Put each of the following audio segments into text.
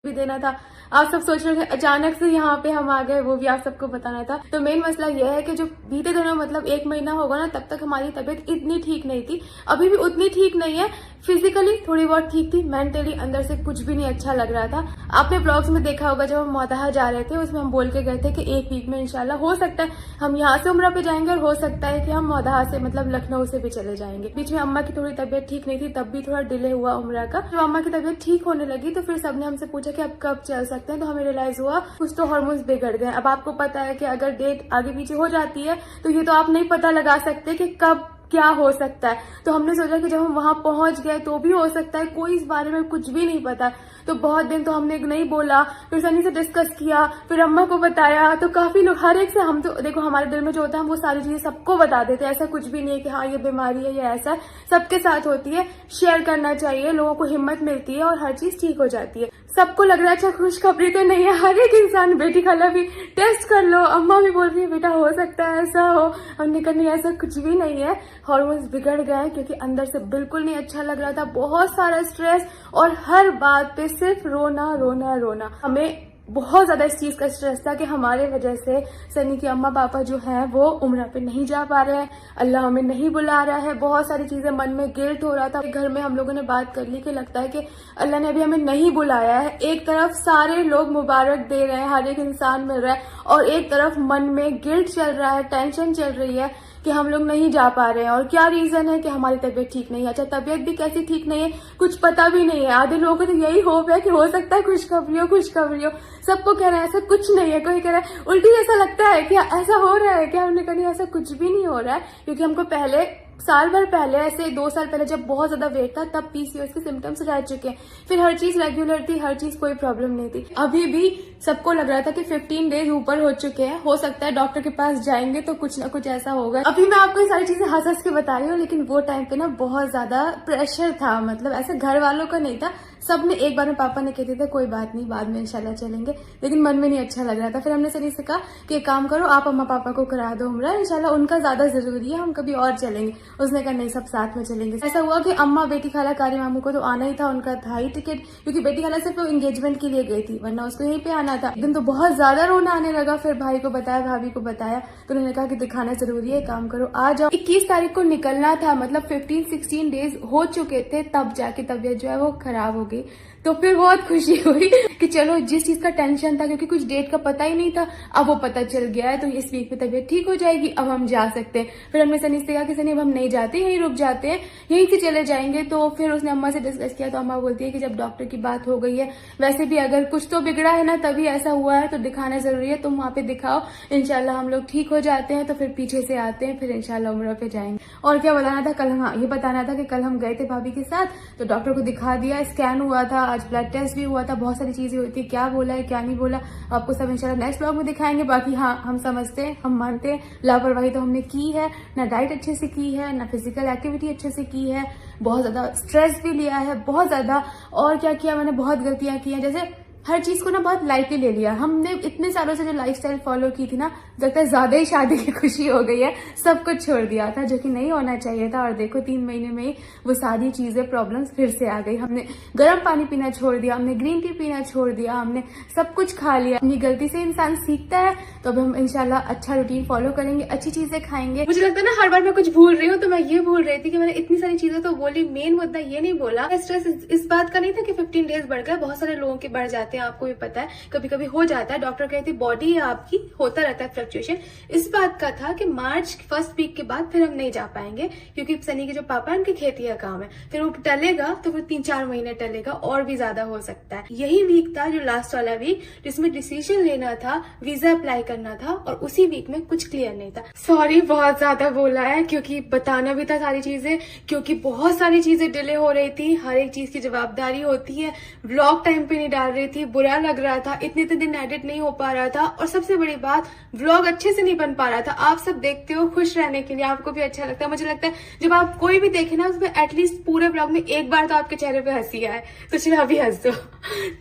भी देना था। आप सब सोच रहे थे अचानक से यहाँ पे हम आ गए, वो भी आप सबको बताना था। तो मेन मसला यह है कि जो बीते दिनों मतलब 1 महीना होगा ना, तब तक हमारी तबीयत इतनी ठीक नहीं थी, अभी भी उतनी ठीक नहीं है। फिजिकली थोड़ी बहुत ठीक थी, मेंटली अंदर से कुछ भी नहीं अच्छा लग रहा था। आपने ब्लॉग्स में देखा होगा जब हम मौदाहा जा रहे थे, उसमें हम बोल के गए थे कि 1 वीक में इंशाल्लाह हो सकता है हम यहाँ से उम्रा पे जाएंगे और हो सकता है कि हम मौदाहा से मतलब लखनऊ से भी चले जाएंगे। बीच में अम्मा की थोड़ी तबीयत ठीक नहीं थी, तब भी थोड़ा डिले हुआ उम्रा का। जब अम्मा की तबीयत ठीक होने लगी तो फिर सबने हमसे पूछा कि अब कब चल सकते हैं, तो हमें रियलाइज हुआ कुछ तो हार्मोन्स बिगड़ गए। अब आपको पता है कि अगर डेट आगे पीछे हो जाती है तो ये तो आप नहीं पता लगा सकते कि कब क्या हो सकता है। तो हमने सोचा कि जब हम वहां पहुंच गए तो भी हो सकता है, कोई इस बारे में कुछ भी नहीं पता। तो बहुत दिन तो हमने नहीं बोला, फिर सनी से डिस्कस किया, फिर अम्मा को बताया। तो काफी लोग, हर एक से हम तो देखो हमारे दिल में जो होता है हम वो सारी चीजें सबको बता देते हैं। ऐसा कुछ भी नहीं है कि हाँ ये बीमारी है या ऐसा, सबके साथ होती है। शेयर करना चाहिए, लोगों को हिम्मत मिलती है और हर चीज ठीक हो जाती है। सबको लग रहा है अच्छा खुशखबरी तो नहीं है, हर एक इंसान, बेटी खाला भी टेस्ट कर लो, अम्मा भी बोल रही है बेटा हो सकता है ऐसा हो। हमने कहा नहीं ऐसा कुछ भी नहीं है, हार्मोन्स बिगड़ गए हैं क्योंकि अंदर से बिल्कुल नहीं अच्छा लग रहा था। बहुत सारा स्ट्रेस और हर बात पे सिर्फ रोना रोना रोना। हमें बहुत ज्यादा इस चीज का स्ट्रेस था कि हमारे वजह से सनी के अम्मा पापा जो हैं वो उम्रा पे नहीं जा पा रहे हैं, अल्लाह हमें नहीं बुला रहा है। बहुत सारी चीजें मन में गिल्ट हो रहा था। घर में हम लोगों ने बात कर ली कि लगता है कि अल्लाह ने अभी हमें नहीं बुलाया है। एक तरफ सारे लोग मुबारक दे रहे हैं, हर एक इंसान मिल रहा है, और एक तरफ मन में गिल्ट चल रहा है, टेंशन चल रही है कि हम लोग नहीं जा पा रहे हैं। और क्या रीजन है कि हमारी तबीयत ठीक नहीं है। अच्छा तबीयत भी कैसी ठीक नहीं है कुछ पता भी नहीं है। आधे लोगों को तो यही होप है कि हो सकता है खुशखबरी हो। सबको कह रहे हैं ऐसा कुछ नहीं है, कोई कह रहा है उल्टी ऐसा लगता है कि ऐसा हो रहा है क्या। हमने कहा ऐसा कुछ भी नहीं हो रहा है, क्योंकि हमको पहले साल भर पहले, ऐसे 2 साल पहले जब बहुत ज्यादा वेट था तब पीसीओएस के सिम्टम्स रह चुके हैं। फिर हर चीज रेगुलर थी, हर चीज कोई प्रॉब्लम नहीं थी। अभी भी सबको लग रहा था कि 15 डेज ऊपर हो चुके हैं, हो सकता है डॉक्टर के पास जाएंगे तो कुछ ना कुछ ऐसा होगा। अभी मैं आपको ये सारी चीजें हंस हंस के बता रही हूँ, लेकिन वो टाइम पे ना बहुत ज्यादा प्रेशर था। मतलब ऐसे घर वालों का नहीं था, सबने एक बार में, पापा ने कहते थे कोई बात नहीं बाद में इंशाल्लाह चलेंगे, लेकिन मन में नहीं अच्छा लग रहा था। फिर हमने सनी से कहा कि एक काम करो आप अम्मा पापा को करा दो उम्रा, इंशाल्लाह उनका ज्यादा जरूरी है, हम कभी और चलेंगे। उसने कहा नहीं सब साथ में चलेंगे। ऐसा हुआ कि अम्मा बेटी खाला कारी मामू को तो आना ही था, उनका था ही टिकट, क्योंकि बेटी खाला सिर्फ एंगेजमेंट के लिए गई थी, वरना उसको यहीं पे आना था। एक दिन तो बहुत ज्यादा रोना आने लगा, फिर भाई को बताया, भाभी को बताया, तो उन्होंने कहा कि दिखाना जरूरी है, काम करो आ जाओ। 21 तारीख को निकलना था, मतलब 15-16 डेज हो चुके थे, तब जाके तबीयत जो है वो खराब हो गई। तो फिर बहुत खुशी हुई कि चलो जिस चीज का टेंशन था, क्योंकि कुछ डेट का पता ही नहीं था, अब वो पता चल गया है, तो इस वीक में तबीयत ठीक हो जाएगी, अब हम जा सकते हैं। फिर हमने सनी से कहा कि सनी अब हम नहीं जाते, यहीं रुक जाते हैं, यहीं से चले जाएंगे। तो फिर उसने अम्मा से डिस्कस किया, तो अम्मा बोलती है कि जब डॉक्टर की बात हो गई है, वैसे भी अगर कुछ तो बिगड़ा है ना तभी ऐसा हुआ है, तो दिखाना जरूरी है, तुम वहां पे दिखाओ, इंशाल्लाह हम लोग ठीक हो जाते हैं, तो फिर पीछे से आते हैं, फिर इंशाल्लाह उम्रा पे जाएंगे। और क्या बताना था कल, हाँ ये बताना था कि कल हम गए थे भाभी के साथ, तो डॉक्टर को दिखा दिया, स्कैन हुआ था, आज ब्लड टेस्ट भी हुआ था, बहुत सारी चीजें हुई थी, क्या बोला है क्या नहीं बोला आपको सब इंशाल्लाह नेक्स्ट ब्लॉग में दिखाएंगे। बाकी हाँ हम समझते हैं, हम मानते हैं लापरवाही तो हमने की है, ना डाइट अच्छे से की है, ना फिजिकल एक्टिविटी अच्छे से की है, बहुत ज्यादा स्ट्रेस भी लिया है, बहुत ज्यादा। और क्या किया मैंने, बहुत गलतियां की हैं, जैसे हर चीज को ना बहुत लाइटली ले लिया। हमने इतने सालों से जो लाइफस्टाइल फॉलो की थी ना, लगता है ज्यादा ही शादी की खुशी हो गई है, सब कुछ छोड़ दिया था जो कि नहीं होना चाहिए था। और देखो 3 महीने में ही वो सारी चीजें प्रॉब्लम्स फिर से आ गई। हमने गर्म पानी पीना छोड़ दिया, हमने ग्रीन टी पीना छोड़ दिया, हमने सब कुछ खा लिया। अपनी गलती से इंसान सीखता है, तो अब हम इंशाल्लाह अच्छा रूटीन फॉलो करेंगे, अच्छी चीजें खाएंगे। मुझे लगता है ना हर बार मैं कुछ भूल रही हूँ, तो मैं ये भूल रही थी कि मैंने इतनी सारी चीजें तो बोली, मेन मुद्दा ये नहीं बोला। स्ट्रेस इस बात का नहीं था कि 15 डेज बढ़ गए, बहुत सारे लोगों के बढ़ जाते हैं, आपको भी पता है, कभी कभी हो जाता है। डॉक्टर कहती बॉडी आपकी होता रहता है फ्लक्चुएशन। इस बात का था कि मार्च फर्स्ट वीक के बाद फिर हम नहीं जा पाएंगे, क्योंकि सनी के जो पापा है उनकी खेती का काम है, फिर वो टलेगा तो फिर 3-4 महीने टलेगा, और भी ज्यादा हो सकता है। यही वीक था जो लास्ट वाला वीक, जिसमें डिसीजन लेना था, वीजा अप्लाई करना था, और उसी वीक में कुछ क्लियर नहीं था। सॉरी बहुत ज्यादा बोला है, क्योंकि बताना भी था सारी चीजें, क्योंकि बहुत सारी चीजें डिले हो रही थी, हर एक चीज की जवाबदारी होती है। व्लॉग टाइम पे नहीं डाल रही थी, बुरा लग रहा था, इतने दिन एडिट नहीं हो पा रहा था, और सबसे बड़ी बात व्लॉग अच्छे से नहीं बन पा रहा था। आप सब देखते हो खुश रहने के लिए, आपको भी अच्छा लगता है। मुझे लगता है जब आप कोई भी देखे ना, उसमें एटलीस्ट पूरे व्लॉग में एक बार तो आपके चेहरे पे हंसी आए, तो चलो अभी हंस दो।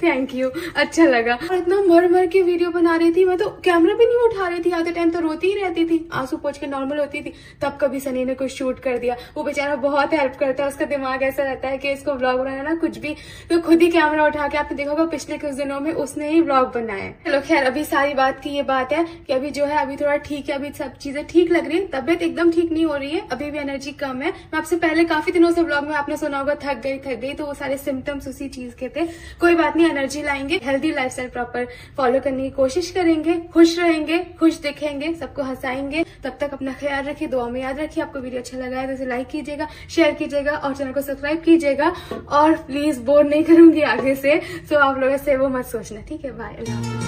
थैंक यू, अच्छा लगा। और इतना मर मर के वीडियो बना रही थी, मैं तो कैमरा भी नहीं उठा रही थी, आधे टाइम तो रोती ही रहती थी, आंसू पोंछ के नॉर्मल होती थी। तब कभी सनी ने कुछ शूट कर दिया, वो बेचारा बहुत हेल्प करता है, उसका दिमाग ऐसा रहता है कि इसको व्लॉग बनाना ना कुछ भी तो खुद ही कैमरा उठा के, आपने देखा होगा पिछले कुछ दिनों में उसने ही व्लॉग बनाया है। चलो खैर, अभी सारी बात की ये बात है कि अभी जो है अभी थोड़ा ठीक है, अभी सब चीजें ठीक लग रही है, तबियत एकदम ठीक नहीं हो रही है, अभी भी एनर्जी कम है। मैं आपसे पहले काफी दिनों से व्लॉग में आपने सुना होगा थक गई, तो वो सारे सिम्टम्स उसी चीज के थे। कोई बात नहीं, एनर्जी लाएंगे, हेल्दी लाइफस्टाइल प्रॉपर फॉलो करने की कोशिश करेंगे, खुश रहेंगे, खुश दिखेंगे, सबको हंसाएंगे। तब तक अपना ख्याल रखिए, दुआ में याद रखिए। आपको वीडियो अच्छा लगा है तो इसे लाइक कीजिएगा, शेयर कीजिएगा और चैनल को सब्सक्राइब कीजिएगा। और प्लीज बोर नहीं करूंगी आगे से, तो आप लोग ऐसे वो मत सोचना, ठीक है? बाय, अल्लाह हाफिज़।